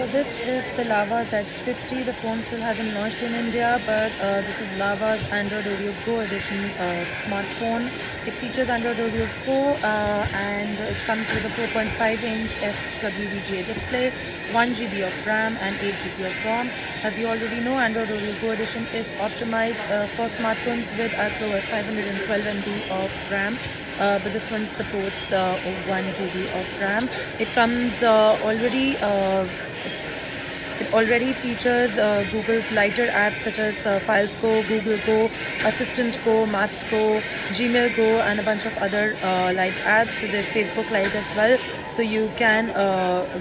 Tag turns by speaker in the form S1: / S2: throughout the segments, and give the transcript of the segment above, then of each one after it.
S1: So this is the Lava Z50. The phone still hasn't launched in India, but this is Lava's Android Oreo Go edition smartphone. It features Android Oreo Go and it comes with a 4.5-inch FWVGA display, 1 GB of RAM and 8 GB of ROM. As you already know, Android Oreo Go edition is optimized for smartphones with as low as 512 MB of RAM. But this one supports 1 GB of RAM. It comes it already features Google's lighter apps such as Files Go, Google Go, Assistant Go, Maps Go, Gmail Go, and a bunch of other light apps. So there's Facebook Lite as well, so you can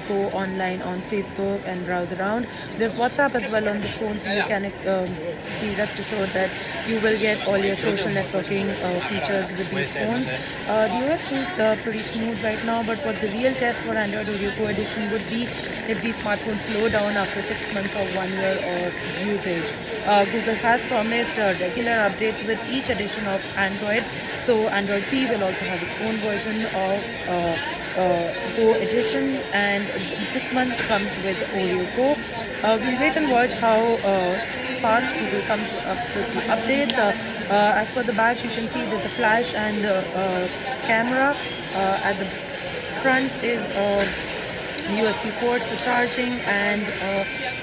S1: go online on Facebook and browse around. There's WhatsApp as well on the phone, so you can be rest assured that you will get all your social networking features with these phones. The OS seems pretty smooth right now, but what the real test for Android Oreo Go edition would be if these smartphones slow down after 6 months or 1 year of usage. Google has promised regular updates with each edition of Android, so Android P will also have its own version of Go edition, and this month comes with Oreo Go. We'll wait and watch how fast Google comes up with the updates. As for the back, you can see there's a flash and camera. At the front is USB port for charging and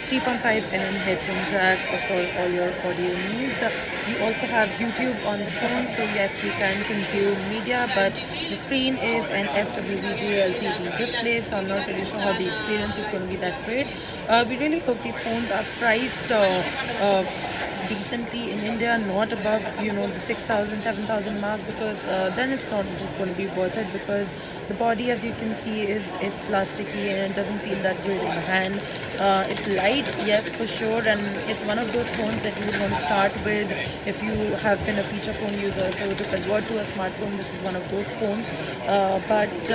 S1: 3.5mm headphone jack for all your audio needs. You also have YouTube on the phone, so yes, you can consume media, but the screen is an FWVGA LCD display, so I'm not really sure how the experience is going to be that great. We really hope these phones are priced decently in India, not above the 6,000, 7,000 mark, because then it's not just going to be worth it, because the body, as you can see, is plasticky and it doesn't feel that great in the hand. It's light, yes, for sure, and it's one of those phones that you would want to start with if you have been a feature phone user. So to convert to a smartphone, this is one of those phones. But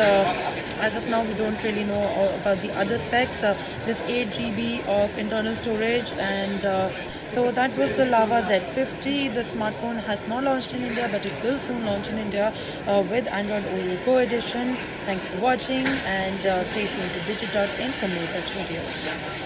S1: as of now, we don't really know about the other specs. There's 8 GB of internal storage, and so that was the Lava Z50. The smartphone has not launched in India, but it will soon launch in India with Android Oreo Go edition. Thanks for watching, and stay tuned to digit.in for more such videos.